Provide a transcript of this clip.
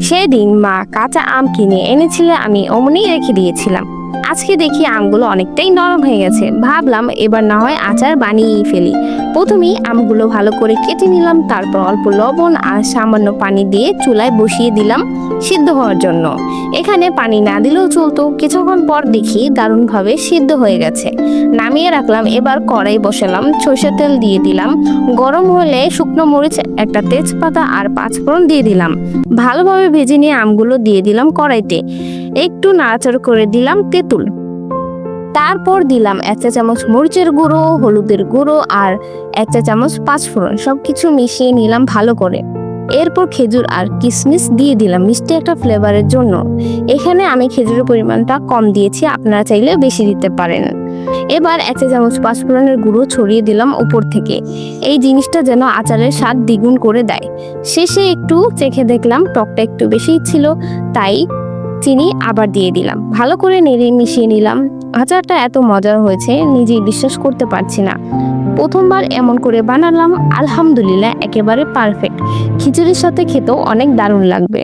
সেদিন মা কাঁচা আম কিনে এনেছিল, আমি অমনি রেখে দিয়েছিলাম। আজকে দেখি আমগুলো অনেকটাই নরম হয়ে গেছে। ভাবলাম এবার না হয় আচার বানিয়েই ফেলি। প্রথমেই আমগুলো ভালো করে কেটে নিলাম, তারপর অল্প লবণ আর সামান্য পানি দিয়ে চুলায় বসিয়ে দিলাম সিদ্ধ হওয়ার জন্য। এখানে পানি না দিলেও চলতো। কিছুক্ষণ পর দেখি দারুণভাবে সিদ্ধ হয়ে গেছে। নামিয়ে রাখলাম। এবার কড়াই বসালাম, সরষের তেল দিয়ে দিলাম। গরম হলে শুকনো মরিচ, একটা তেজপাতা আর পাঁচফোড়ন দিয়ে দিলাম। ভালোভাবে ভেজে নিয়ে আমগুলো দিয়ে দিলাম কড়াইতে। একটু নাড়াচাড়া করে দিলাম তেঁতুল। তারপর দিলাম 1 চা চামচ মরিচের গুঁড়ো, হলুদের গুঁড়ো আর 1 চা চামচ পাঁচফোড়ন। সবকিছু মিশিয়ে নিলাম ভালো করে। এরপর খেজুর আর কিশমিশ দিয়ে দিলাম মিষ্টি একটা ফ্লেভারের জন্য। এখানে আমি খেজুরের পরিমাণটা কম দিয়েছি, আপনারা চাইলে বেশি দিতে পারেন। এবার 1 চা চামচ পাঁচফোড়নের গুঁড়ো ছড়িয়ে দিলাম উপর থেকে। এই জিনিসটা যেন আচারের স্বাদ দ্বিগুণ করে দেয়। শেষে একটু চেখে দেখলাম টকটা একটু বেশিই ছিল, তাই চিনি আবার দিয়ে দিলাম। ভালো করে নেড়ে মিশিয়ে নিলাম। আচারটা এত মজার হয়েছে নিজেই বিশ্বাস করতে পারছি না। প্রথমবার এমন করে বানালাম, আলহামদুলিল্লাহ একেবারে পারফেক্ট। খিচুড়ির সাথে খেতেও অনেক দারুণ লাগবে।